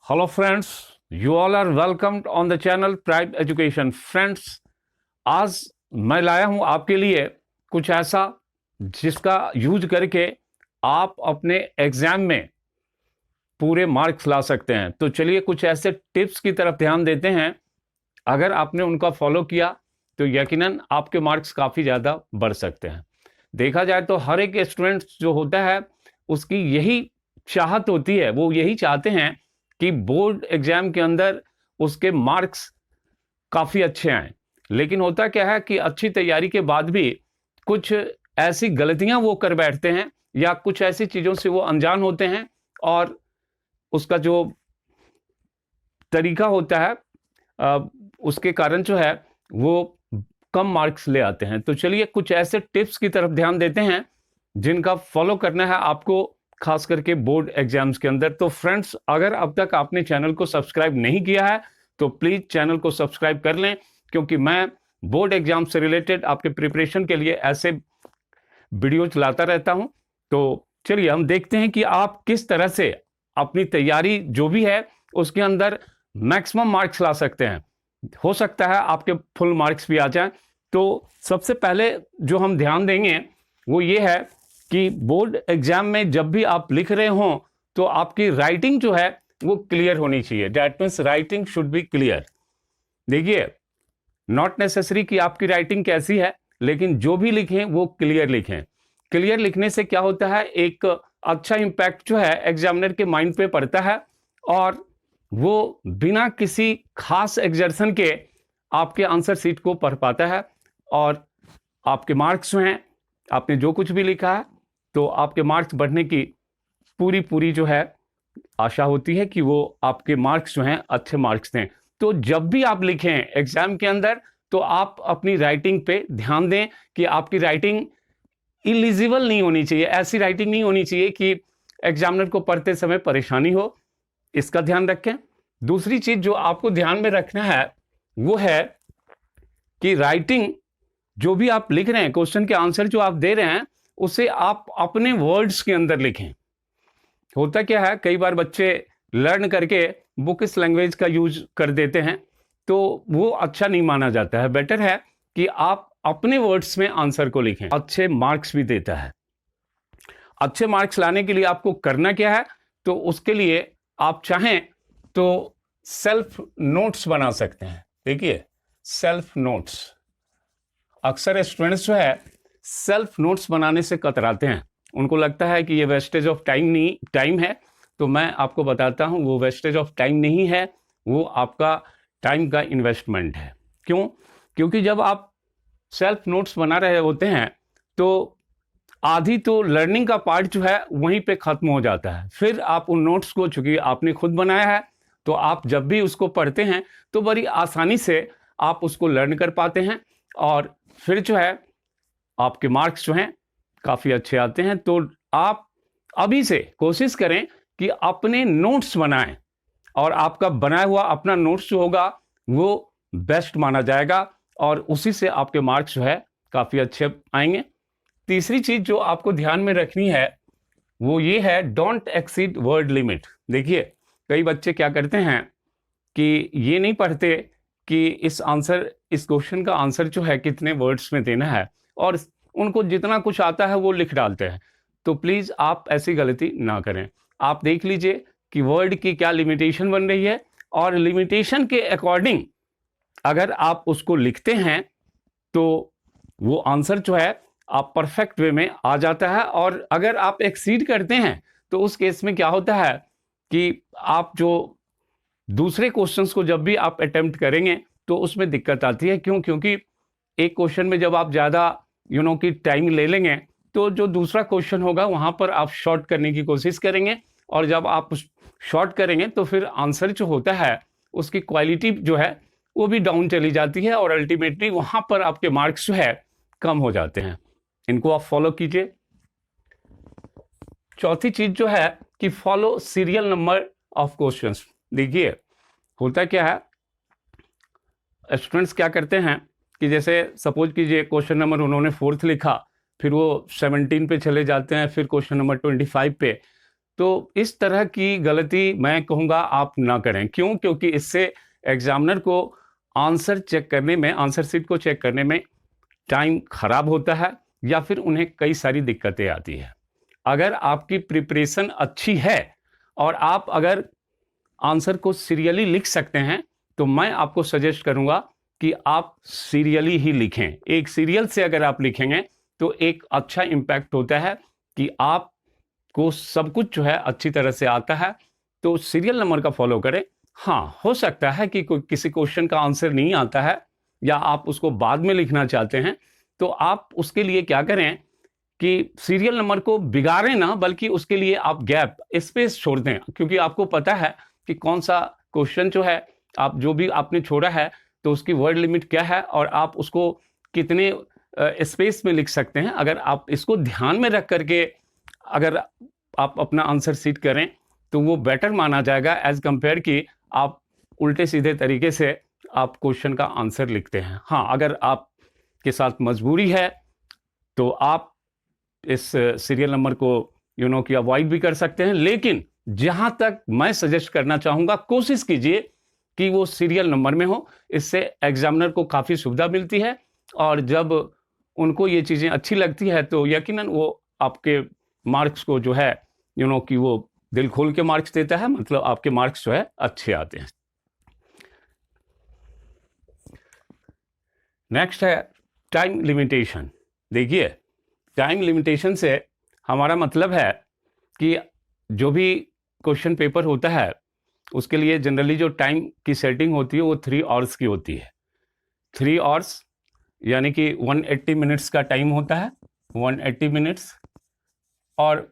Hello friends, you all are welcomed on the channel Pride Education. Friends, आज मैं लाया हूं आपके लिए कुछ ऐसा जिसका यूज करके आप अपने एग्जाम में पूरे मार्क्स ला सकते हैं। तो चलिए कुछ ऐसे टिप्स की तरफ ध्यान देते हैं। अगर आपने उनका फॉलो किया तो यकीनन आपके मार्क्स काफ़ी ज़्यादा बढ़ सकते हैं। देखा जाए तो हर एक स्टूडेंट जो होता है उसकी यही चाहत होती है, वो यही चाहते हैं कि बोर्ड एग्जाम के अंदर उसके मार्क्स काफ़ी अच्छे आएँ। लेकिन होता क्या है कि अच्छी तैयारी के बाद भी कुछ ऐसी गलतियां वो कर बैठते हैं या कुछ ऐसी चीज़ों से वो अनजान होते हैं और उसका जो तरीका होता है उसके कारण जो है वो कम मार्क्स ले आते हैं। तो चलिए कुछ ऐसे टिप्स की तरफ ध्यान देते हैं जिनका फॉलो करना है आपको, खास करके बोर्ड एग्जाम्स के अंदर। तो फ्रेंड्स, अगर अब तक आपने चैनल को सब्सक्राइब नहीं किया है तो प्लीज़ चैनल को सब्सक्राइब कर लें, क्योंकि मैं बोर्ड एग्जाम से रिलेटेड आपके प्रिपरेशन के लिए ऐसे वीडियोज लाता रहता हूं। तो चलिए हम देखते हैं कि आप किस तरह से अपनी तैयारी जो भी है उसके अंदर मैक्सिमम मार्क्स ला सकते हैं। हो सकता है आपके फुल मार्क्स भी आ जाएं। तो सबसे पहले जो हम ध्यान देंगे वो ये है कि बोर्ड एग्जाम में जब भी आप लिख रहे हों तो आपकी राइटिंग जो है वो क्लियर होनी चाहिए। That means writing should be clear. देखिए, नॉट नेसेसरी कि आपकी राइटिंग कैसी है, लेकिन जो भी लिखें वो क्लियर लिखें। क्लियर लिखने से क्या होता है, एक अच्छा इम्पैक्ट जो है एग्जामिनर के माइंड पे पड़ता है और वो बिना किसी खास एक्सर्शन के आपके आंसर शीट को पढ़ पाता है और आपके मार्क्स जो हैं, आपने जो कुछ भी लिखा है तो आपके मार्क्स बढ़ने की पूरी जो है आशा होती है कि वो आपके मार्क्स जो हैं अच्छे मार्क्स दें। तो जब भी आप लिखें एग्जाम के अंदर तो आप अपनी राइटिंग पे ध्यान दें कि आपकी राइटिंग इलिजिबल नहीं होनी चाहिए। ऐसी राइटिंग नहीं होनी चाहिए कि एग्जामिनर को पढ़ते समय परेशानी हो, इसका ध्यान रखें। दूसरी चीज जो आपको ध्यान में रखना है वो है कि राइटिंग जो भी आप लिख रहे हैं, क्वेश्चन के आंसर जो आप दे रहे हैं, उसे आप अपने वर्ड्स के अंदर लिखें। होता क्या है, कई बार बच्चे लर्न करके बुकिश लैंग्वेज का यूज कर देते हैं, तो वो अच्छा नहीं माना जाता है। बेटर है कि आप अपने वर्ड्स में आंसर को लिखें। अच्छे मार्क्स भी देता है। अच्छे मार्क्स लाने के लिए आपको करना क्या है, तो उसके लिए आप चाहें तो सेल्फ नोट्स बना सकते हैं। देखिए, सेल्फ नोट्स, अक्सर स्टूडेंट्स जो है सेल्फ नोट्स बनाने से कतराते हैं। उनको लगता है कि ये वेस्टेज ऑफ टाइम है। तो मैं आपको बताता हूं वो वेस्टेज ऑफ टाइम नहीं है, वो आपका टाइम का इन्वेस्टमेंट है। क्यों? क्योंकि जब आप सेल्फ नोट्स बना रहे होते हैं तो आधी तो लर्निंग का पार्ट जो है वहीं पे खत्म हो जाता है। फिर आप उन नोट्स को, चूंकि आपने खुद बनाया है, तो आप जब भी उसको पढ़ते हैं तो बड़ी आसानी से आप उसको लर्न कर पाते हैं और फिर जो है आपके मार्क्स जो हैं काफ़ी अच्छे आते हैं। तो आप अभी से कोशिश करें कि अपने नोट्स बनाएं और आपका बनाया हुआ अपना नोट्स जो होगा वो बेस्ट माना जाएगा और उसी से आपके मार्क्स जो है काफ़ी अच्छे आएंगे। तीसरी चीज़ जो आपको ध्यान में रखनी है वो ये है, डोंट एक्सीड वर्ड लिमिट। देखिए, कई बच्चे क्या करते हैं कि ये नहीं पढ़ते कि इस क्वेश्चन का आंसर जो है कितने वर्ड्स में देना है और उनको जितना कुछ आता है वो लिख डालते हैं। तो प्लीज़ आप ऐसी गलती ना करें। आप देख लीजिए कि वर्ड की क्या लिमिटेशन बन रही है और लिमिटेशन के अकॉर्डिंग अगर आप उसको लिखते हैं तो वो आंसर जो है आप परफेक्ट वे में आ जाता है। और अगर आप एक्सीड करते हैं तो उस केस में क्या होता है कि आप जो दूसरे क्वेश्चंस को जब भी आप अटेम्प्ट करेंगे तो उसमें दिक्कत आती है। क्यों? क्योंकि एक क्वेश्चन में जब आप ज़्यादा कि टाइम ले लेंगे तो जो दूसरा क्वेश्चन होगा वहाँ पर आप शॉर्ट करने की कोशिश करेंगे और जब आप शॉर्ट करेंगे तो फिर आंसर जो होता है उसकी क्वालिटी जो है वो भी डाउन चली जाती है और अल्टीमेटली वहाँ पर आपके मार्क्स जो है कम हो जाते हैं। इनको आप फॉलो कीजिए। चौथी चीज़ जो है कि follow serial number of questions. देखिए, होता क्या है, स्टूडेंट्स क्या करते हैं कि जैसे सपोज कीजिए क्वेश्चन नंबर उन्होंने 4th लिखा, फिर वो 17 पे चले जाते हैं, फिर क्वेश्चन नंबर 25 पे। तो इस तरह की गलती मैं कहूँगा आप ना करें। क्यों? क्योंकि इससे एग्जामिनर को आंसर चेक करने में, आंसर शीट को चेक करने में टाइम खराब होता है या फिर उन्हें कई सारी दिक्कतें आती है। अगर आपकी प्रिपरेशन अच्छी है और आप अगर आंसर को सीरियली लिख सकते हैं, तो मैं आपको सजेस्ट करूंगा कि आप सीरियली ही लिखें। एक सीरियल से अगर आप लिखेंगे तो एक अच्छा इम्पैक्ट होता है कि आपको सब कुछ जो है अच्छी तरह से आता है। तो सीरियल नंबर का फॉलो करें। हाँ, हो सकता है कि कोई किसी क्वेश्चन का आंसर नहीं आता है या आप उसको बाद में लिखना चाहते हैं, तो आप उसके लिए क्या करें कि सीरियल नंबर को बिगाड़ें ना, बल्कि उसके लिए आप गैप, स्पेस छोड़ दें। क्योंकि आपको पता है कि कौन सा क्वेश्चन जो है, आप जो भी आपने छोड़ा है, तो उसकी वर्ड लिमिट क्या है और आप उसको कितने स्पेस में लिख सकते हैं। अगर आप इसको ध्यान में रख करके अगर आप अपना आंसर शीट करें, तो वो बेटर माना जाएगा एज कंपेयर कि आप उल्टे सीधे तरीके से आप क्वेश्चन का आंसर लिखते हैं। हाँ, अगर आपके साथ मजबूरी है तो आप इस सीरियल नंबर को कि अवॉइड भी कर सकते हैं, लेकिन जहां तक मैं सजेस्ट करना चाहूंगा, कोशिश कीजिए कि वो सीरियल नंबर में हो। इससे एग्जामिनर को काफ़ी सुविधा मिलती है और जब उनको ये चीज़ें अच्छी लगती है तो यकीनन वो आपके मार्क्स को जो है कि वो दिल खोल के मार्क्स देता है, मतलब आपके मार्क्स जो है अच्छे आते हैं। नेक्स्ट है टाइम लिमिटेशन। देखिए, टाइम लिमिटेशन से हमारा मतलब है कि जो भी क्वेश्चन पेपर होता है उसके लिए जनरली जो टाइम की सेटिंग होती है वो 3 आवर्स की होती है। 3 आवर्स यानी कि 180 मिनट्स का टाइम होता है, 180 मिनट्स। और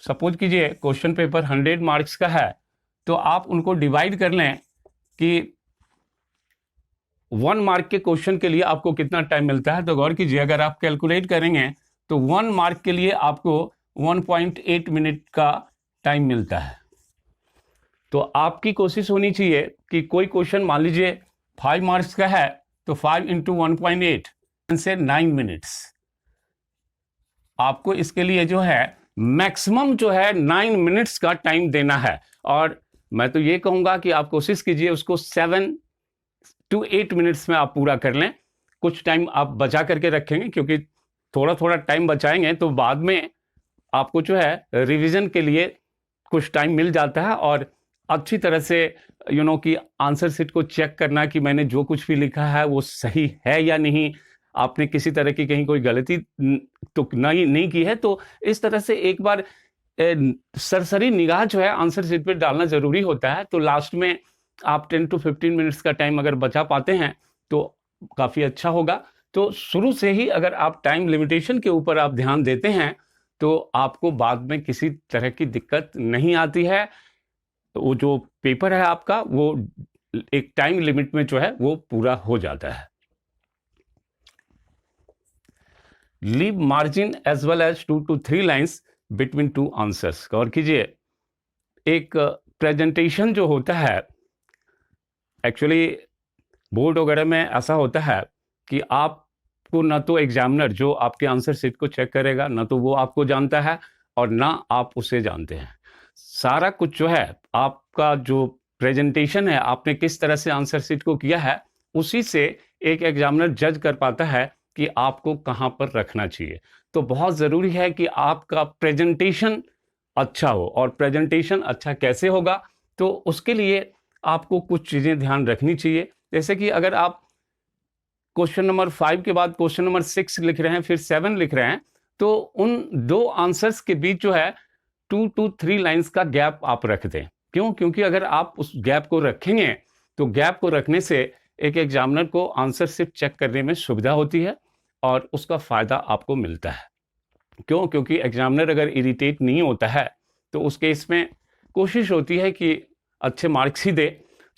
सपोज कीजिए क्वेश्चन पेपर 100 मार्क्स का है, तो आप उनको डिवाइड कर लें कि 1 मार्क के क्वेश्चन के लिए आपको कितना टाइम मिलता है। तो गौर कीजिए, अगर आप कैलकुलेट करेंगे तो 1 मार्क के लिए आपको 1.8 मिनट का टाइम मिलता है। तो आपकी कोशिश होनी चाहिए कि कोई क्वेश्चन मान लीजिए 5 मार्क्स का है, तो 5 इंटू 1.8 से 9 मिनट्स। आपको इसके लिए जो है मैक्सिमम जो है 9 मिनट्स का टाइम देना है। और मैं तो ये कहूँगा कि आप कोशिश कीजिए उसको 7 to 8 मिनट्स में आप पूरा कर लें। कुछ टाइम आप बचा करके रखेंगे, क्योंकि थोड़ा थोड़ा टाइम बचाएंगे तो बाद में आपको जो है रिवीजन के लिए कुछ टाइम मिल जाता है और अच्छी तरह से कि आंसर शीट को चेक करना कि मैंने जो कुछ भी लिखा है वो सही है या नहीं, आपने किसी तरह की कहीं कोई गलती तो नहीं की है। तो इस तरह से एक बार सरसरी निगाह जो है आंसर शीट पे डालना जरूरी होता है। तो लास्ट में आप 10 to 15 मिनट्स का टाइम अगर बचा पाते हैं तो काफ़ी अच्छा होगा। तो शुरू से ही अगर आप टाइम लिमिटेशन के ऊपर आप ध्यान देते हैं तो आपको बाद में किसी तरह की दिक्कत नहीं आती है। तो वो जो पेपर है आपका वो एक टाइम लिमिट में जो है वो पूरा हो जाता है। Leave margin as well as 2 to 3 lines between 2 answers. गौर कीजिए, एक प्रेजेंटेशन जो होता है, एक्चुअली बोर्ड वगैरह में ऐसा होता है कि आपको ना तो एग्जामिनर जो आपके आंसर शीट को चेक करेगा, ना तो वो आपको जानता है और ना आप उसे जानते हैं। सारा कुछ जो है आपका जो प्रेजेंटेशन है, आपने किस तरह से आंसर शीट को किया है, उसी से एक एग्जामिनर जज कर पाता है कि आपको कहाँ पर रखना चाहिए। तो बहुत ज़रूरी है कि आपका प्रेजेंटेशन अच्छा हो। और प्रेजेंटेशन अच्छा कैसे होगा, तो उसके लिए आपको कुछ चीज़ें ध्यान रखनी चाहिए। जैसे कि अगर आप क्वेश्चन नंबर 5 के बाद क्वेश्चन नंबर 6 लिख रहे हैं, फिर 7 लिख रहे हैं, तो उन 2 आंसर्स के बीच जो है 2 to 3 लाइन्स का गैप आप रख दें। क्यों? क्योंकि अगर आप उस गैप को रखेंगे तो गैप को रखने से एक एग्जामिनर को आंसर शीट चेक करने में सुविधा होती है और उसका फ़ायदा आपको मिलता है। क्यों? क्योंकि एग्जामिनर अगर इरिटेट नहीं होता है तो उस केस में कोशिश होती है कि अच्छे मार्क्स ही दे।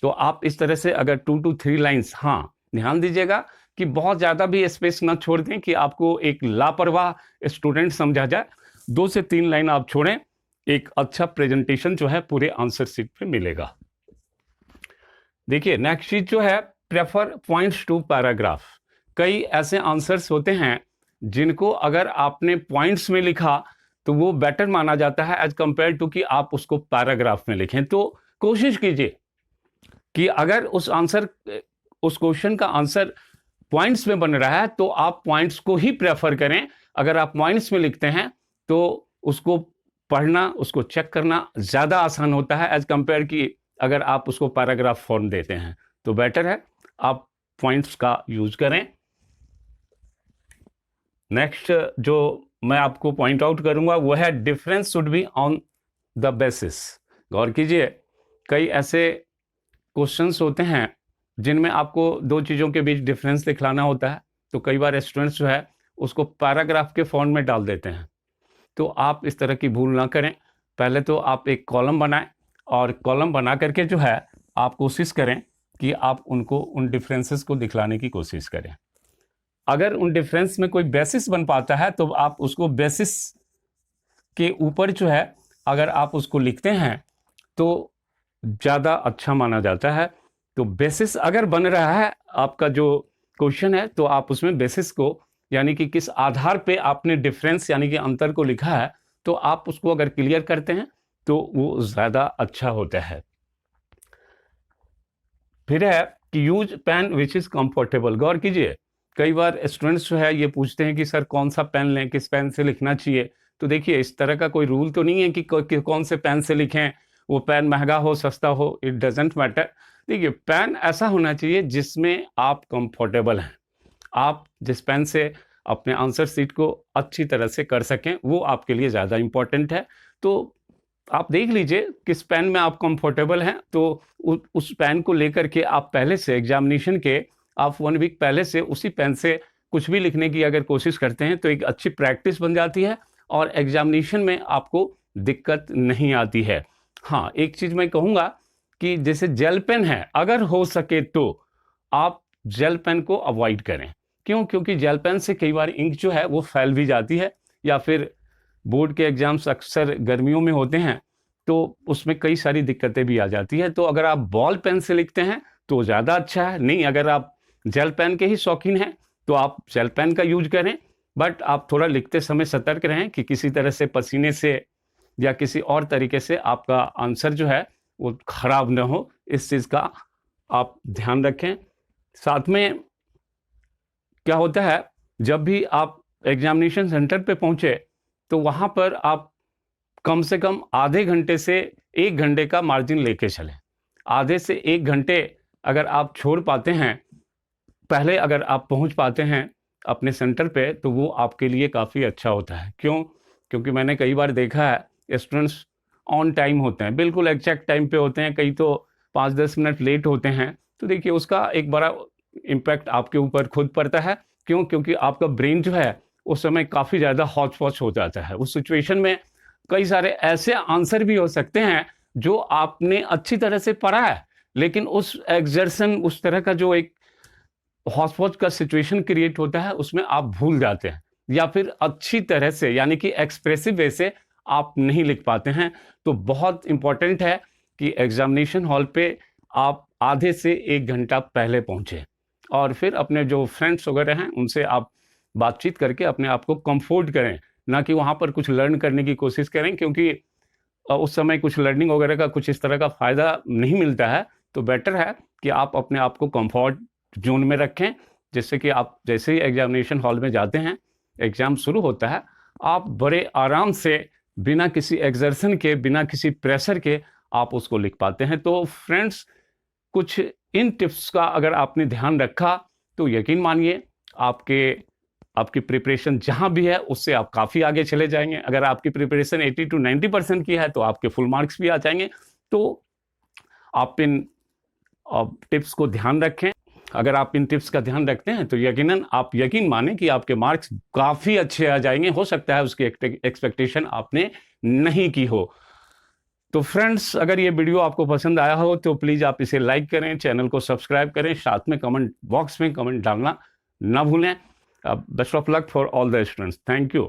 तो आप इस तरह से अगर 2 to 3 लाइन्स, हाँ ध्यान दीजिएगा कि बहुत ज़्यादा भी स्पेस ना छोड़ दें कि आपको एक लापरवाह स्टूडेंट समझा जाए। 2 से 3 लाइन आप छोड़ें, एक अच्छा प्रेजेंटेशन जो है पूरे आंसर शीट पे मिलेगा। देखिए, नेक्स्ट चीज जो है प्रेफर पॉइंट्स टू पैराग्राफ। कई ऐसे आंसर्स होते हैं जिनको अगर आपने पॉइंट्स में लिखा तो वो बेटर माना जाता है एज कंपेयर टू कि आप उसको पैराग्राफ में लिखें। तो कोशिश कीजिए कि अगर उस क्वेश्चन का आंसर पॉइंट्स में बन रहा है तो आप पॉइंट्स को ही प्रेफर करें। अगर आप पॉइंट्स में लिखते हैं तो उसको पढ़ना, उसको चेक करना ज़्यादा आसान होता है एज कंपेयर कि अगर आप उसको पैराग्राफ फॉर्म देते हैं। तो बेटर है आप पॉइंट्स का यूज करें। नेक्स्ट जो मैं आपको पॉइंट आउट करूंगा वो है difference should be on the basis. गौर कीजिए, कई ऐसे क्वेश्चंस होते हैं जिनमें आपको दो चीज़ों के बीच डिफरेंस दिखलाना होता है। तो कई बार स्टूडेंट्स जो है उसको पैराग्राफ के फॉर्म में डाल देते हैं। तो आप इस तरह की भूल ना करें। पहले तो आप एक कॉलम बनाएं और कॉलम बना करके जो है आप कोशिश करें कि आप उनको उन डिफरेंसेस को दिखलाने की कोशिश करें। अगर उन डिफरेंस में कोई बेसिस बन पाता है तो आप उसको बेसिस के ऊपर जो है अगर आप उसको लिखते हैं तो ज़्यादा अच्छा माना जाता है। तो बेसिस अगर बन रहा है आपका जो क्वेश्चन है तो आप उसमें बेसिस को यानी कि किस आधार पे आपने डिफरेंस यानी कि अंतर को लिखा है तो आप उसको अगर क्लियर करते हैं तो वो ज़्यादा अच्छा होता है। फिर है कि use pen which is comfortable. गौर कीजिए, कई बार स्टूडेंट्स जो है ये पूछते हैं कि सर कौन सा पेन लें, किस पेन से लिखना चाहिए। तो देखिए, इस तरह का कोई रूल तो नहीं है कि कौन से पेन से लिखें, वो पेन महंगा हो सस्ता हो, इट डजेंट मैटर। देखिए, पेन ऐसा होना चाहिए जिसमें आप कंफर्टेबल हैं। आप जिस पेन से अपने आंसर शीट को अच्छी तरह से कर सकें वो आपके लिए ज़्यादा इम्पोर्टेंट है। तो आप देख लीजिए किस पेन में आप कंफर्टेबल हैं, तो उस पेन को लेकर के आप पहले से एग्जामिनेशन के आप 1 वीक पहले से उसी पेन से कुछ भी लिखने की अगर कोशिश करते हैं तो एक अच्छी प्रैक्टिस बन जाती है और एग्जामिनेशन में आपको दिक्कत नहीं आती है। हाँ, एक चीज़ मैं कहूँगा कि जैसे जेल पेन है, अगर हो सके तो आप जेल पेन को अवॉइड करें। क्यों? क्योंकि जेल पेन से कई बार इंक जो है वो फैल भी जाती है, या फिर बोर्ड के एग्जाम्स अक्सर गर्मियों में होते हैं तो उसमें कई सारी दिक्कतें भी आ जाती है। तो अगर आप बॉल पेन से लिखते हैं तो ज़्यादा अच्छा है। नहीं, अगर आप जेल पेन के ही शौकीन हैं तो आप जेल पेन का यूज करें, बट आप थोड़ा लिखते समय सतर्क रहें कि किसी तरह से पसीने से या किसी और तरीके से आपका आंसर जो है वो खराब ना हो, इस चीज़ का आप ध्यान रखें। साथ में क्या होता है, जब भी आप एग्जामिनेशन सेंटर पे पहुंचे तो वहां पर आप कम से कम आधे घंटे से 1 घंटे का मार्जिन लेके चलें। आधे से 1 घंटे अगर आप छोड़ पाते हैं, पहले अगर आप पहुंच पाते हैं अपने सेंटर पे तो वो आपके लिए काफ़ी अच्छा होता है। क्यों? क्योंकि मैंने कई बार देखा है स्टूडेंट्स ऑन टाइम होते हैं, बिल्कुल एग्जैक्ट टाइम पे होते हैं, कई तो 5-10 मिनट लेट होते हैं। तो देखिए, उसका एक बड़ा इम्पैक्ट आपके ऊपर खुद पड़ता है। क्यों? क्योंकि आपका ब्रेन जो है उस समय काफ़ी ज़्यादा हौच-पौच हो जाता है। उस सिचुएशन में कई सारे ऐसे आंसर भी हो सकते हैं जो आपने अच्छी तरह से पढ़ा है, लेकिन उस एक्सर्शन, उस तरह का जो एक हौच-पौच का सिचुएशन क्रिएट होता है उसमें आप भूल जाते हैं, या फिर अच्छी तरह से यानी कि एक्सप्रेसिव वे से आप नहीं लिख पाते हैं। तो बहुत इम्पोर्टेंट है कि एग्जामिनेशन हॉल पे आप आधे से 1 घंटा पहले पहुँचे और फिर अपने जो फ्रेंड्स वगैरह हैं उनसे आप बातचीत करके अपने आप को कंफर्ट करें, ना कि वहाँ पर कुछ लर्न करने की कोशिश करें, क्योंकि उस समय कुछ लर्निंग वगैरह का कुछ इस तरह का फ़ायदा नहीं मिलता है। तो बेटर है कि आप अपने आप को कंफर्ट ज़ोन में रखें, जिससे कि आप जैसे ही एग्जामिनेशन हॉल में जाते हैं, एग्ज़ाम शुरू होता है, आप बड़े आराम से बिना किसी एक्सर्शन के, बिना किसी प्रेशर के आप उसको लिख पाते हैं। तो फ्रेंड्स, कुछ इन टिप्स का अगर आपने ध्यान रखा तो यकीन मानिए आपकी प्रिपरेशन जहाँ भी है उससे आप काफ़ी आगे चले जाएँगे। अगर आपकी प्रिपरेशन 80 to 90% की है तो आपके फुल मार्क्स भी आ जाएँगे। तो आप इन टिप्स को ध्यान रखें। अगर आप इन टिप्स का ध्यान रखते हैं तो यकीनन आप यकीन मानें कि आपके मार्क्स काफ़ी अच्छे आ जाएँगे। हो सकता है उसकी एक्सपेक्टेशन आपने नहीं की हो। तो फ्रेंड्स, अगर ये वीडियो आपको पसंद आया हो तो प्लीज़ आप इसे लाइक करें, चैनल को सब्सक्राइब करें, साथ में कमेंट बॉक्स में कमेंट डालना ना भूलें। Best of luck for all the students. Thank you.